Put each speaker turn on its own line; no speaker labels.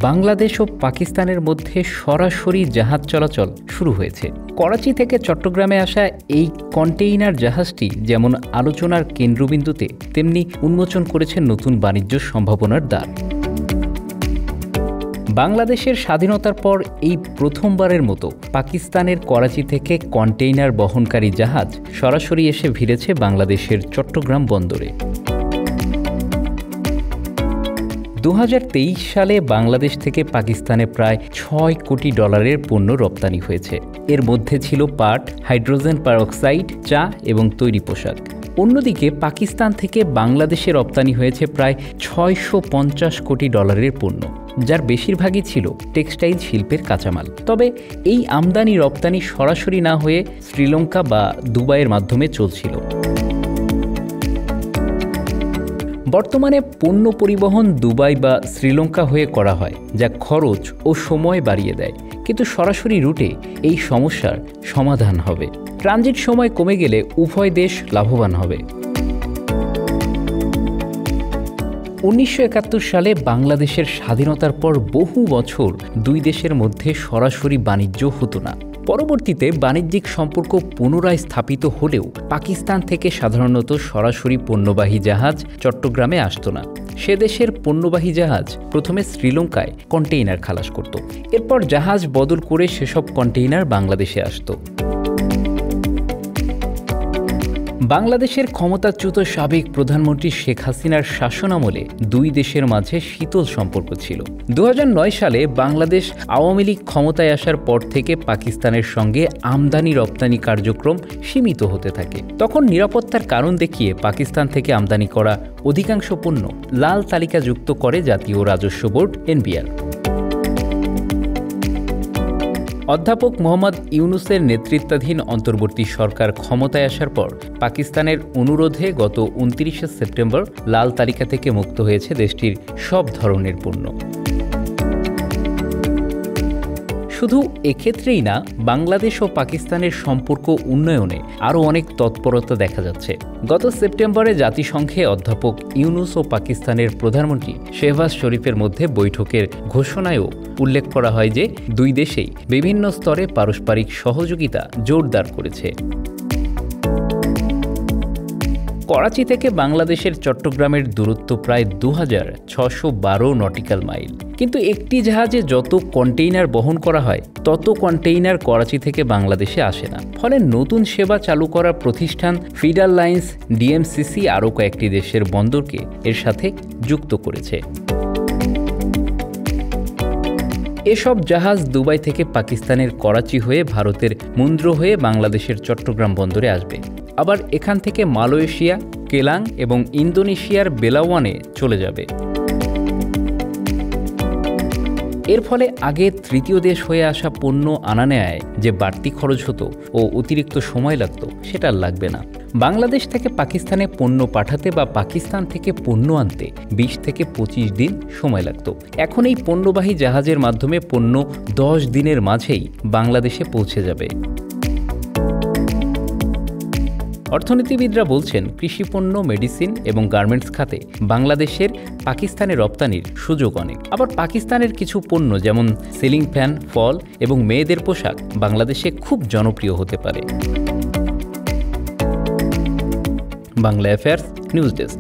বাংলাদেশ ও পাকিস্তানের মধ্যে সরাসরি জাহাজ চলাচল শুরু হয়েছে। করাচি থেকে চট্টগ্রামে আসা এই কন্টেইনার জাহাজটি যেমন আলোচনার কেন্দ্রবিন্দুতে, তেমনি উন্মোচন করেছে নতুন বাণিজ্য সম্ভাবনার দ্বার। বাংলাদেশের স্বাধীনতার পর এই প্রথমবারের মতো পাকিস্তানের করাচি থেকে কন্টেইনার বহনকারী জাহাজ সরাসরি এসে ভিড়েছে বাংলাদেশের চট্টগ্রাম বন্দরে। 2023 সালে বাংলাদেশ থেকে পাকিস্তানে প্রায় $6 কোটি পণ্য রপ্তানি হয়েছে। এর মধ্যে ছিল পাট, হাইড্রোজেন পারঅক্সাইড, চা এবং তৈরি পোশাক। অন্যদিকে পাকিস্তান থেকে বাংলাদেশে রপ্তানি হয়েছে প্রায় $650 কোটি পণ্য, যার বেশিরভাগই ছিল টেক্সটাইল শিল্পের কাঁচামাল। তবে এই আমদানি রপ্তানি সরাসরি না হয়ে শ্রীলঙ্কা বা দুবাইয়ের মাধ্যমে চলছিল। বর্তমানে পণ্য পরিবহন দুবাই বা শ্রীলঙ্কা হয়ে করা হয়, যা খরচ ও সময় বাড়িয়ে দেয়। কিন্তু সরাসরি রুটে এই সমস্যার সমাধান হবে। ট্রানজিট সময় কমে গেলে উভয় দেশ লাভবান হবে। 1971 সালে বাংলাদেশের স্বাধীনতার পর বহু বছর দুই দেশের মধ্যে সরাসরি বাণিজ্য হতো না। পরবর্তীতে বাণিজ্যিক সম্পর্ক পুনরায় স্থাপিত হলেও পাকিস্তান থেকে সাধারণত সরাসরি পণ্যবাহী জাহাজ চট্টগ্রামে আসত না। সে দেশের পণ্যবাহী জাহাজ প্রথমে শ্রীলঙ্কায় কন্টেইনার খালাস করত। এরপর জাহাজ বদল করে সেসব কন্টেইনার বাংলাদেশে আসত। বাংলাদেশের ক্ষমতাচ্যুত সাবেক প্রধানমন্ত্রী শেখ হাসিনার শাসনামলে দুই দেশের মাঝে শীতল সম্পর্ক ছিল। 2009 সালে বাংলাদেশ আওয়ামী লীগ ক্ষমতায় আসার পর থেকে পাকিস্তানের সঙ্গে আমদানি রপ্তানি কার্যক্রম সীমিত হতে থাকে। তখন নিরাপত্তার কারণ দেখিয়ে পাকিস্তান থেকে আমদানি করা অধিকাংশ পণ্য লাল তালিকাযুক্ত করে জাতীয় রাজস্ব বোর্ড NBR। অধ্যাপক মোহাম্মদ ইউনূসের নেতৃত্বাধীন অন্তর্বর্তী সরকার ক্ষমতায় আসার পর পাকিস্তানের অনুরোধে গত 29 সেপ্টেম্বর লাল তালিকা থেকে মুক্ত হয়েছে দেশটির সব ধরনের পণ্য। শুধু এক্ষেত্রেই না, বাংলাদেশ ও পাকিস্তানের সম্পর্ক উন্নয়নে আরও অনেক তৎপরতা দেখা যাচ্ছে। গত সেপ্টেম্বরে জাতিসংঘে অধ্যাপক ইউনূস ও পাকিস্তানের প্রধানমন্ত্রী শেহবাজ শরীফের মধ্যে বৈঠকের ঘোষণায়ও উল্লেখ করা হয় যে দুই দেশেই বিভিন্ন স্তরে পারস্পরিক সহযোগিতা জোরদার করেছে। করাচি থেকে বাংলাদেশের চট্টগ্রামের দূরত্ব প্রায় 2612 নটিক্যাল মাইল। কিন্তু একটি জাহাজে যত কন্টেইনার বহন করা হয় তত কন্টেইনার করাচি থেকে বাংলাদেশে আসে না। ফলে নতুন সেবা চালু করা প্রতিষ্ঠান ফিডার লাইন্স DMCC আরও কয়েকটি দেশের বন্দরকে এর সাথে যুক্ত করেছে। এসব জাহাজ দুবাই থেকে পাকিস্তানের করাচি হয়ে ভারতের মুন্দ্রা হয়ে বাংলাদেশের চট্টগ্রাম বন্দরে আসবে। আবার এখান থেকে মালয়েশিয়া, কেলাং এবং ইন্দোনেশিয়ার বেলাওয়ানে চলে যাবে। এর ফলে আগে তৃতীয় দেশ হয়ে আসা পণ্য আনা নেয় যে বাড়তি খরচ হতো ও অতিরিক্ত সময় লাগতো, সেটা আর লাগবে না। বাংলাদেশ থেকে পাকিস্তানে পণ্য পাঠাতে বা পাকিস্তান থেকে পণ্য আনতে 20 থেকে 25 দিন সময় লাগত। এখন এই পণ্যবাহী জাহাজের মাধ্যমে পণ্য 10 দিনের মাঝেই বাংলাদেশে পৌঁছে যাবে। অর্থনীতিবিদরা বলছেন, কৃষিপণ্য, মেডিসিন এবং গার্মেন্টস খাতে বাংলাদেশের পাকিস্তানে রপ্তানির সুযোগ অনেক। আবার পাকিস্তানের কিছু পণ্য যেমন সিলিং ফ্যান, ফল এবং মেয়েদের পোশাক বাংলাদেশে খুব জনপ্রিয় হতে পারে। Bangla affairs news desk.